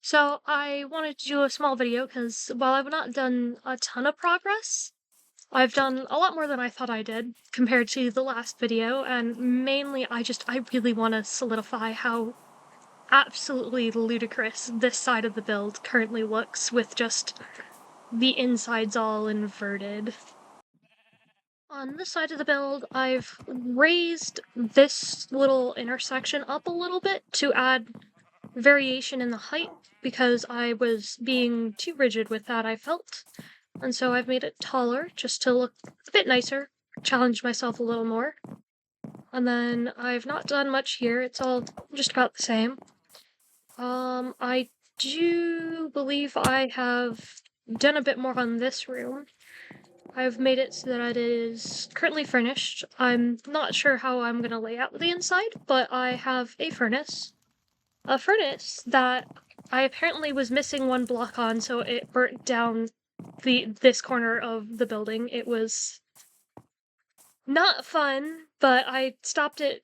So I wanted to do a small video because while I've not done a ton of progress, I've done a lot more than I thought I did compared to the last video, and mainly I really want to solidify how absolutely ludicrous this side of the build currently looks with just the insides all inverted. On this side of the build, I've raised this little intersection up a little bit to add variation in the height because I was being too rigid with that, I felt. And so I've made it taller just to look a bit nicer, challenge myself a little more. And then I've not done much here, it's all just about the same. I do believe I have done a bit more on this room. I've made it so that it is currently furnished. I'm not sure how I'm going to lay out the inside, but I have a furnace. A furnace that I apparently was missing one block on, so it burnt down this corner of the building. It was not fun, but I stopped it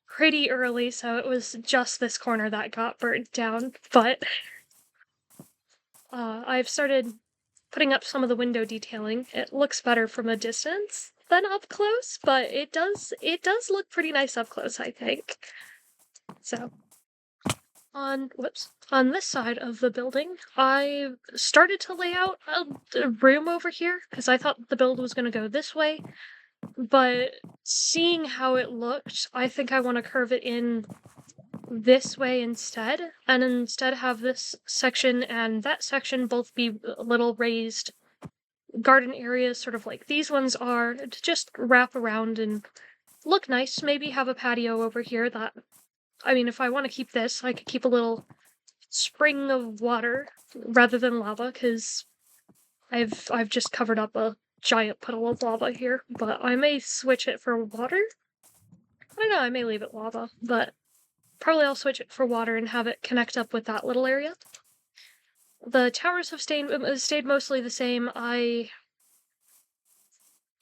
pretty early, so it was just this corner that got burnt down. But I've started putting up some of the window detailing. It looks better from a distance than up close, but it does look pretty nice up close, I think. So on this side of the building, I started to lay out a room over here because I thought the build was going to go this way, but seeing how it looked, I think I want to curve it in this way instead, and instead have this section and that section both be little raised garden areas, sort of like these ones are, to just wrap around and look nice. Maybe have a patio over here that, I mean, if I want to keep this, I could keep a little spring of water rather than lava, because I've just covered up a giant puddle of lava here, but I may switch it for water. I don't know, I may leave it lava, but probably I'll switch it for water and have it connect up with that little area. The towers have stayed mostly the same. I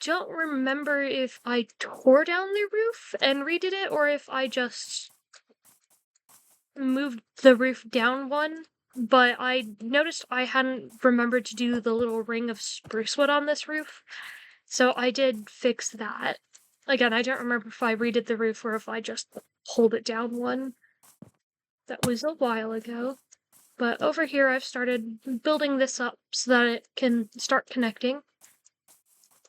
don't remember if I tore down the roof and redid it, or if I just moved the roof down one, but I noticed I hadn't remembered to do the little ring of spruce wood on this roof, so I did fix that. Again, I don't remember if I redid the roof or if I just pulled it down one. That was a while ago. But over here I've started building this up so that it can start connecting.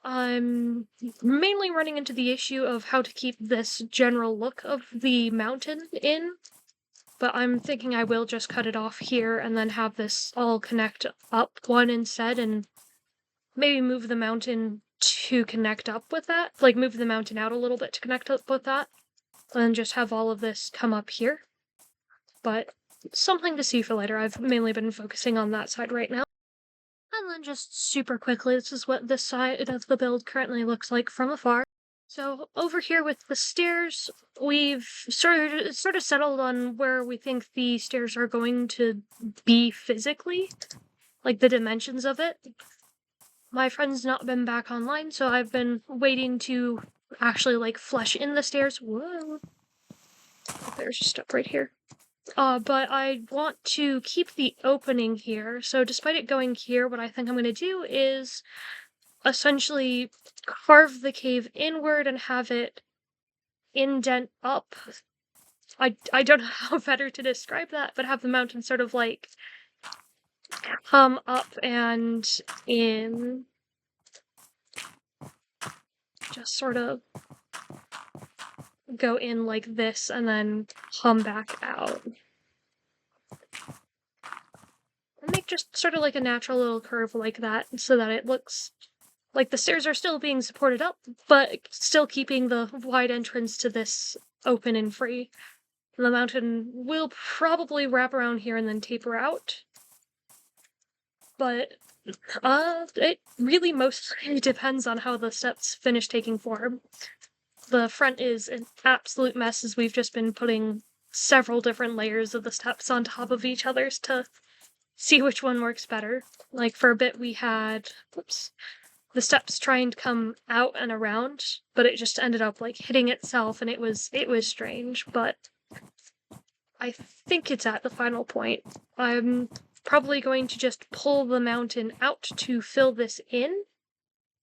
I'm mainly running into the issue of how to keep this general look of the mountain in, but I'm thinking I will just cut it off here and then have this all connect up one instead, and maybe move the mountain to connect up with that. Like, move the mountain out a little bit to connect up with that, and then just have all of this come up here. But something to see for later. I've mainly been focusing on that side right now. And then just super quickly, this is what this side of the build currently looks like from afar. So over here with the stairs, we've sort of settled on where we think the stairs are going to be physically, like the dimensions of it. My friend's not been back online, so I've been waiting to actually like flesh in the stairs. Whoa. There's a step right here. But I want to keep the opening here, so despite it going here, what I think I'm going to do is essentially carve the cave inward and have it indent up. I don't know how better to describe that, but have the mountain sort of like come up and in. Just sort of go in like this and then come back out. And make just sort of like a natural little curve like that, so that it looks like the stairs are still being supported up, but still keeping the wide entrance to this open and free. And the mountain will probably wrap around here and then taper out. But it really mostly depends on how the steps finish taking form. The front is an absolute mess, as we've just been putting several different layers of the steps on top of each other's to see which one works better. Like, for a bit we had, the steps trying to come out and around, but it just ended up like hitting itself, and it was strange. But I think it's at the final point. I'm probably going to just pull the mountain out to fill this in,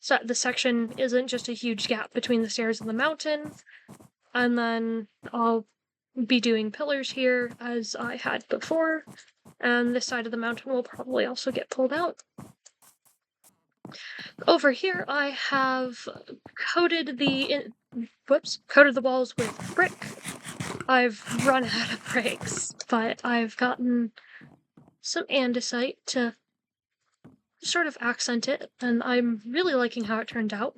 so that the section isn't just a huge gap between the stairs and the mountain, and then I'll be doing pillars here as I had before, and this side of the mountain will probably also get pulled out. Over here I have coated the walls with brick. I've run out of bricks, but I've gotten some andesite to sort of accent it, and I'm really liking how it turned out.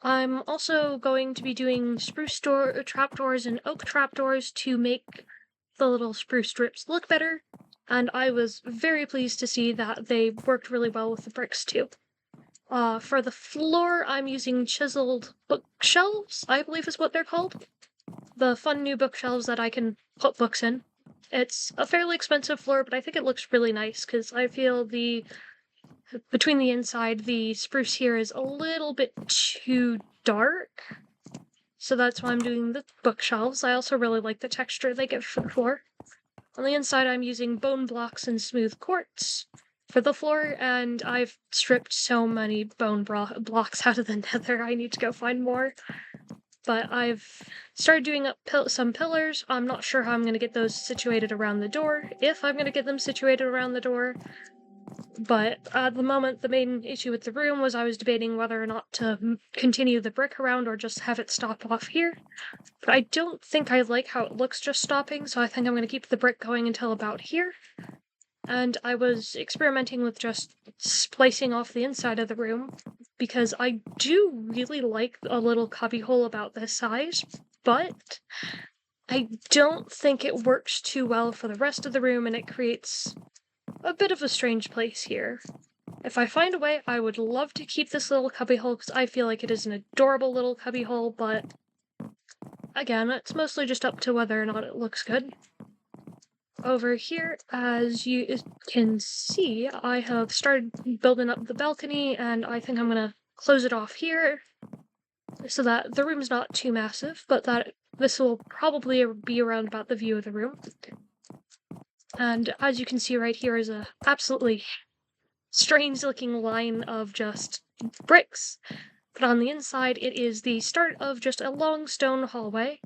I'm also going to be doing spruce trapdoors and oak trapdoors to make the little spruce strips look better, and I was very pleased to see that they worked really well with the bricks too. For the floor, I'm using chiseled bookshelves, I believe is what they're called. The fun new bookshelves that I can put books in. It's a fairly expensive floor, but I think it looks really nice because I feel between the inside, the spruce here is a little bit too dark. So that's why I'm doing the bookshelves. I also really like the texture they give for the floor. On the inside, I'm using bone blocks and smooth quartz for the floor, and I've stripped so many bone blocks out of the nether. I need to go find more. But I've started doing up some pillars. I'm not sure how I'm going to get those situated around the door, if I'm going to get them situated around the door. But at the moment, the main issue with the room was I was debating whether or not to continue the brick around or just have it stop off here. But I don't think I like how it looks just stopping, so I think I'm going to keep the brick going until about here. And I was experimenting with just splicing off the inside of the room, because I do really like a little cubbyhole about this size, but I don't think it works too well for the rest of the room, and it creates a bit of a strange place here. If I find a way, I would love to keep this little cubbyhole because I feel like it is an adorable little cubbyhole, but again, it's mostly just up to whether or not it looks good. Over here, as you can see, I have started building up the balcony, and I think I'm gonna close it off here so that the room's not too massive, but that this will probably be around about the view of the room. And as you can see right here is a absolutely strange looking line of just bricks, but on the inside it is the start of just a long stone hallway.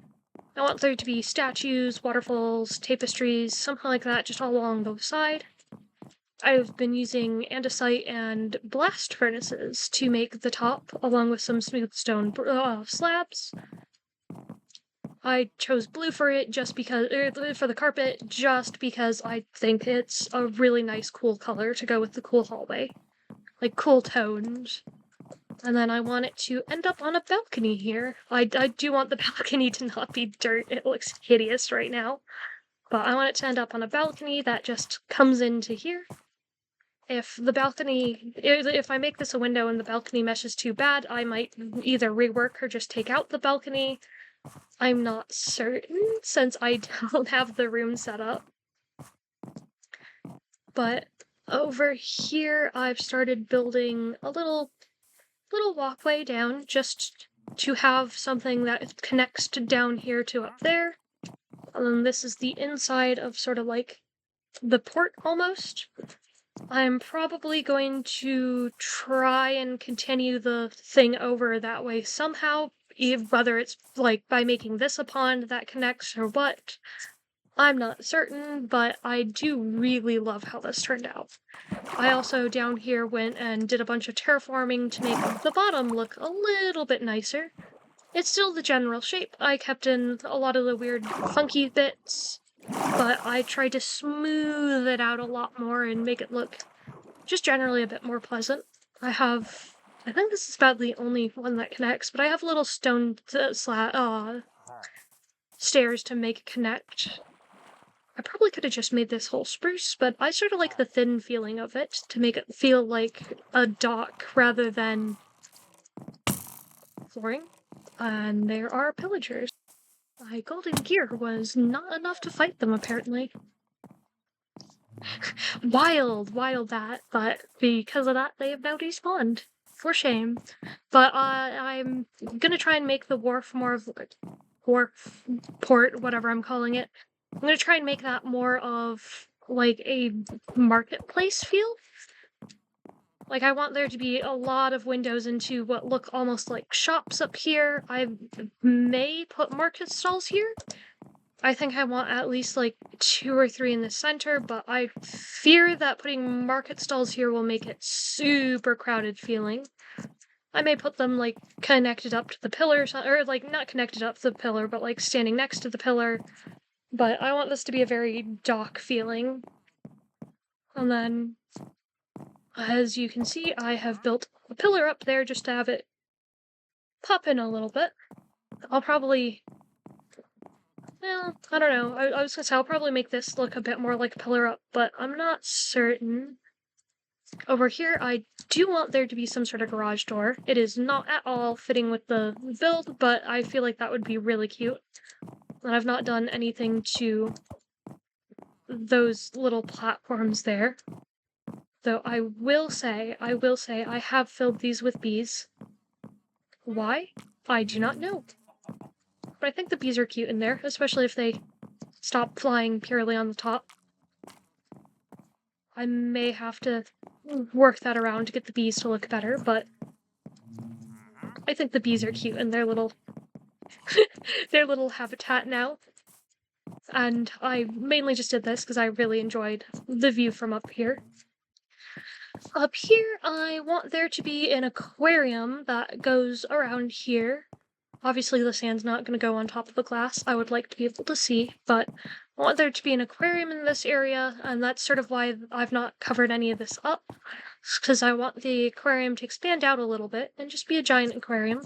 I want there to be statues, waterfalls, tapestries, something like that, just all along the side. I've been using andesite and blast furnaces to make the top, along with some smooth stone slabs. I chose blue for it just because, for the carpet, just because I think it's a really nice, cool color to go with the cool hallway. Like, cool tones. And then I want it to end up on a balcony here. I do want the balcony to not be dirt. It looks hideous right now. But I want it to end up on a balcony that just comes into here. If I make this a window and the balcony mesh is too bad, I might either rework or just take out the balcony. I'm not certain, since I don't have the room set up. But over here, I've started building a little walkway down, just to have something that connects down here to up there. And then this is the inside of sort of like the port almost. I'm probably going to try and continue the thing over that way somehow, whether it's like by making this a pond that connects or what. I'm not certain, but I do really love how this turned out. I also down here went and did a bunch of terraforming to make the bottom look a little bit nicer. It's still the general shape. I kept in a lot of the weird funky bits, but I tried to smooth it out a lot more and make it look just generally a bit more pleasant. I think this is about the only one that connects, but I have little stone stairs to make it connect. I probably could have just made this whole spruce, but I sort of like the thin feeling of it to make it feel like a dock rather than flooring. And there are pillagers. My golden gear was not enough to fight them, apparently. Wild that, but because of that, they have now despawned. For shame. But I'm gonna try and make the wharf more of wharf port, whatever I'm calling it, I'm gonna try and make that more of like a marketplace feel. Like, I want there to be a lot of windows into what look almost like shops up here. I may put market stalls here. I think I want at least like 2 or 3 in the center, but I fear that putting market stalls here will make it super crowded feeling. I may put them like connected up to the pillar, or like not connected up to the pillar, but like standing next to the pillar. But I want this to be a very dock feeling. And then, as you can see, I have built a pillar up there just to have it pop in a little bit. I'll probably, well, I don't know. I was gonna say I'll probably make this look a bit more like a pillar up, but I'm not certain. Over here, I do want there to be some sort of garage door. It is not at all fitting with the build, but I feel like that would be really cute. And I've not done anything to those little platforms there. Though I will say, I have filled these with bees. Why? I do not know. But I think the bees are cute in there, especially if they stop flying purely on the top. I may have to work that around to get the bees to look better, but I think the bees are cute in their little their little habitat now. And I mainly just did this because I really enjoyed the view from up here. Up here, I want there to be an aquarium that goes around here. Obviously, the sand's not going to go on top of the glass. I would like to be able to see, but I want there to be an aquarium in this area, and that's sort of why I've not covered any of this up, because I want the aquarium to expand out a little bit and just be a giant aquarium.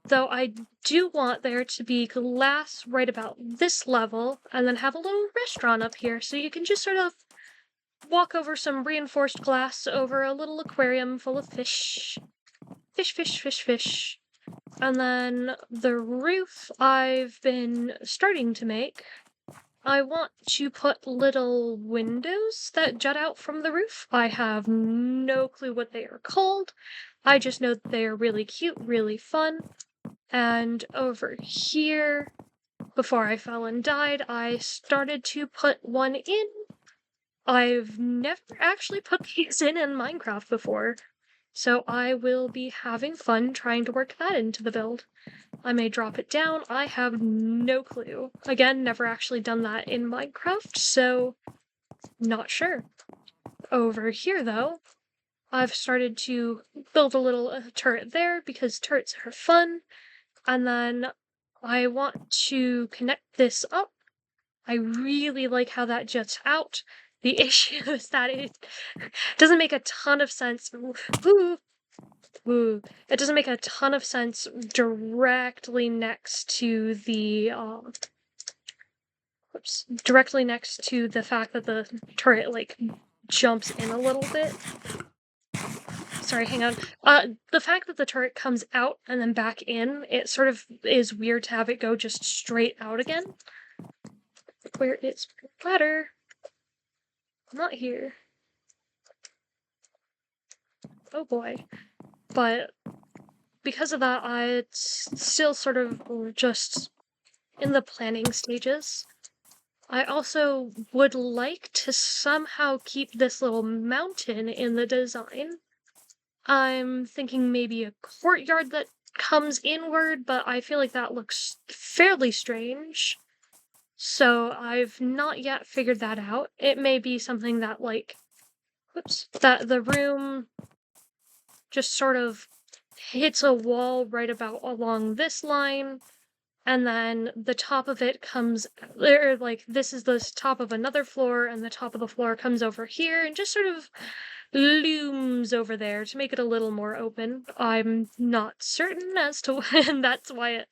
Though I do want there to be glass right about this level, and then have a little restaurant up here, so you can just sort of walk over some reinforced glass over a little aquarium full of fish. Fish, fish, fish, fish. And then the roof I've been starting to make. I want to put little windows that jut out from the roof. I have no clue what they are called. I just know that they are really cute, really fun. And over here, before I fell and died, I started to put one in. I've never actually put these in Minecraft before, so I will be having fun trying to work that into the build. I may drop it down, I have no clue. Again, never actually done that in Minecraft, so not sure. Over here, though, I've started to build a little turret there because turrets are fun, and then I want to connect this up. I really like how that juts out. The issue is that it doesn't make a ton of sense. Ooh, ooh. It doesn't make a ton of sense directly next to the directly next to the fact that the turret like jumps in a little bit. Sorry, hang on. The fact that the turret comes out and then back in, it sort of is weird to have it go just straight out again. Where is my ladder? Not here. Oh boy. But because of that, it's still sort of just in the planning stages. I also would like to somehow keep this little mountain in the design. I'm thinking maybe a courtyard that comes inward, but I feel like that looks fairly strange. So I've not yet figured that out. It may be something that that the room just sort of hits a wall right about along this line, and then the top of it comes, or like this is the top of another floor, and the top of the floor comes over here and just sort of looms over there to make it a little more open. I'm not certain as to when that's why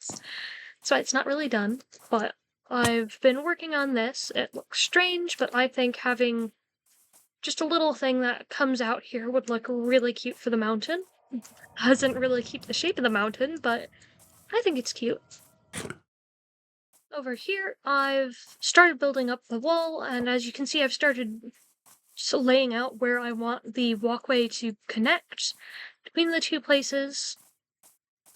it's not really done, but I've been working on this. It looks strange, but I think having just a little thing that comes out here would look really cute for the mountain. Doesn't really keep the shape of the mountain, but I think it's cute. Over here, I've started building up the wall, and as you can see, I've started laying out where I want the walkway to connect between the two places.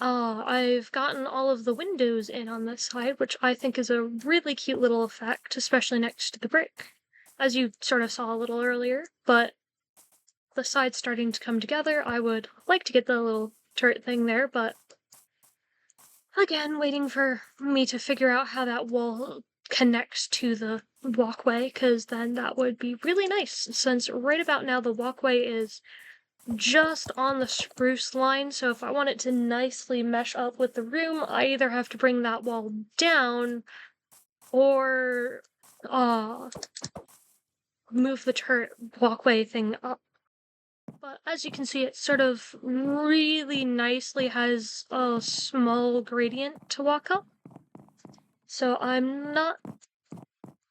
I've gotten all of the windows in on this side, which I think is a really cute little effect, especially next to the brick, as you sort of saw a little earlier, but the side's starting to come together. I would like to get the little turret thing there, but again, waiting for me to figure out how that wall connects to the walkway, because then that would be really nice, since right about now the walkway is just on the spruce line, so if I want it to nicely mesh up with the room, I either have to bring that wall down or move the turret walkway thing up. But as you can see, it sort of really nicely has a small gradient to walk up. So I'm not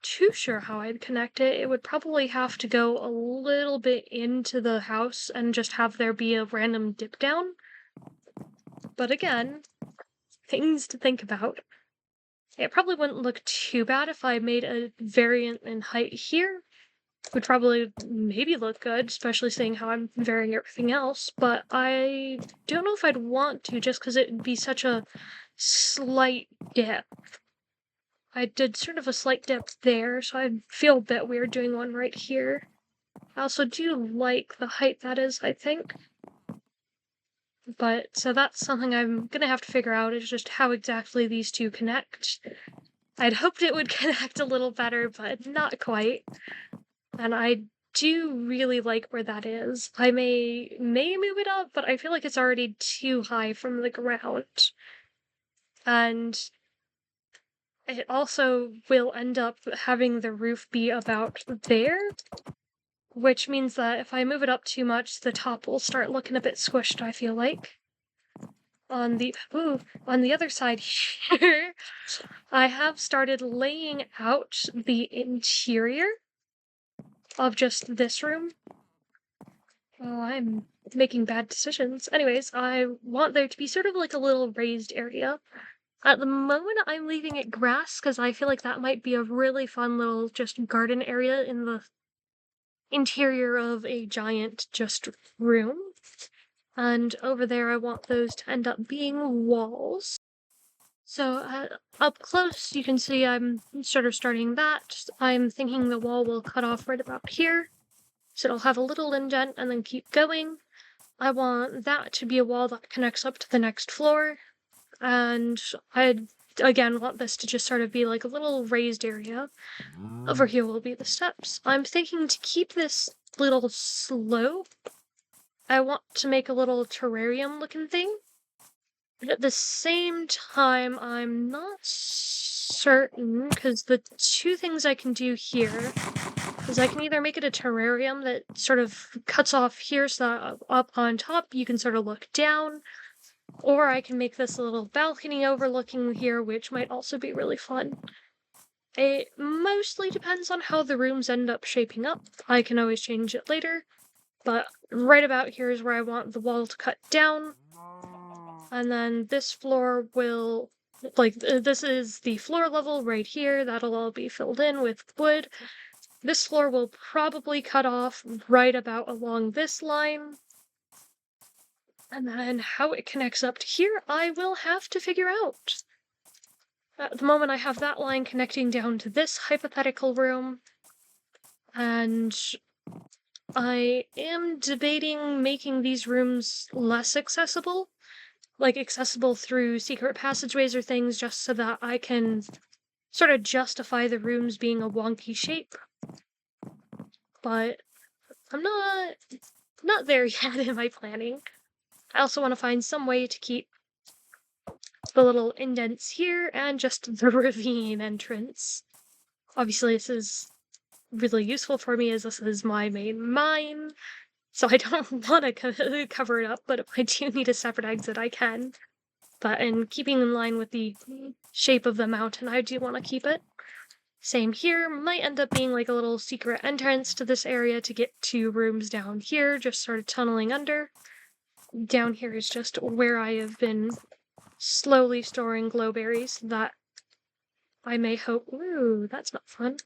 too sure how I'd connect it. It would probably have to go a little bit into the house and just have there be a random dip down. But again, things to think about. It probably wouldn't look too bad if I made a variant in height here. Would probably maybe look good, especially seeing how I'm varying everything else, but I don't know if I'd want to just because it'd be such a slight dip. I did sort of a slight dip there, so I'd feel a bit weird doing one right here. I also do like the height that is, I think. But, so that's something I'm gonna have to figure out, is just how exactly these two connect. I'd hoped it would connect a little better, but not quite. And I do really like where that is. I may move it up, but I feel like it's already too high from the ground. And it also will end up having the roof be about there, which means that if I move it up too much, the top will start looking a bit squished, I feel like. On the other side here, I have started laying out the interior of just this room. Oh, I'm making bad decisions. Anyways, I want there to be sort of like a little raised area. At the moment, I'm leaving it grass because I feel like that might be a really fun little just garden area in the interior of a giant just room. And over there, I want those to end up being walls. So up close, you can see I'm sort of starting that. I'm thinking the wall will cut off right about here. So it'll have a little indent and then keep going. I want that to be a wall that connects up to the next floor. And I, again, want this to just sort of be like a little raised area. Over here will be the steps. I'm thinking to keep this little slope, I want to make a little terrarium looking thing. But at the same time, I'm not certain, because the two things I can do here is I can either make it a terrarium that sort of cuts off here so that up on top you can sort of look down, or I can make this a little balcony overlooking here, which might also be really fun. It mostly depends on how the rooms end up shaping up. I can always change it later, but right about here is where I want the wall to cut down. And then this floor will, this is the floor level right here. That'll all be filled in with wood. This floor will probably cut off right about along this line. And then how it connects up to here, I will have to figure out. At the moment, I have that line connecting down to this hypothetical room. And I am debating making these rooms less accessible. Like, accessible through secret passageways or things, just so that I can sort of justify the rooms being a wonky shape. But I'm not there yet in my planning. I also want to find some way to keep the little indents here and just the ravine entrance. Obviously, this is really useful for me as this is my main mine, so I don't want to cover it up, but if I do need a separate exit, I can. But in keeping in line with the shape of the mountain, I do want to keep it. Same here, might end up being like a little secret entrance to this area to get to rooms down here, just sort of tunneling under. Down here is just where I have been slowly storing glowberries that I may hope— ooh, that's not fun.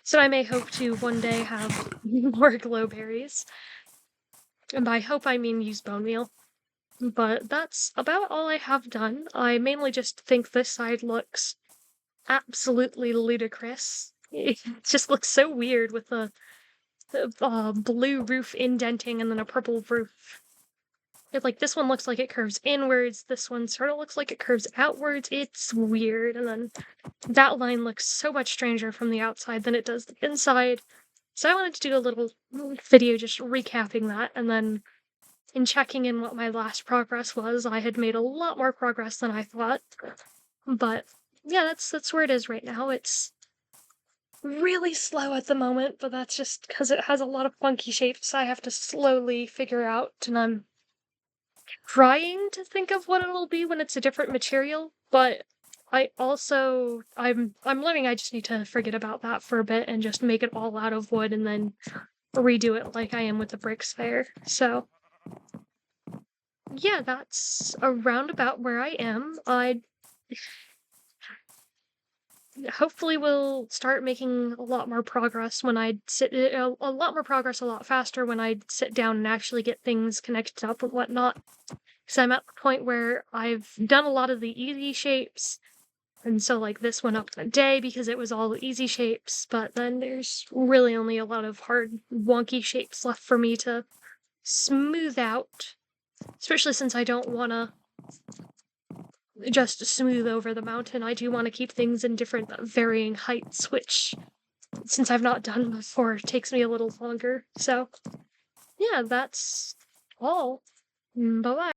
So I may hope to one day have more glowberries. And by hope I mean use bone meal. But that's about all I have done. I mainly just think this side looks absolutely ludicrous. It just looks so weird with the blue roof indenting and then a purple roof. Like, this one looks like it curves inwards, this one sort of looks like it curves outwards. It's weird, and then that line looks so much stranger from the outside than it does the inside. So I wanted to do a little video just recapping that, and then in checking in what my last progress was, I had made a lot more progress than I thought. But yeah, that's where it is right now. It's really slow at the moment, but that's just because it has a lot of funky shapes I have to slowly figure out, and I'm trying to think of what it'll be when it's a different material, but I'm learning I just need to forget about that for a bit and just make it all out of wood and then redo it like I am with the bricks there. So yeah, that's around about where I am. I hopefully will start making a lot more progress when I sit a lot more progress a lot faster when I sit down and actually get things connected up and whatnot. Because I'm at the point where I've done a lot of the easy shapes, and so like this went up in a day because it was all easy shapes, but then there's really only a lot of hard, wonky shapes left for me to smooth out, especially since I don't want to just smooth over the mountain. I do want to keep things in different varying heights, which, since I've not done before, takes me a little longer. So, yeah, that's all. Bye bye.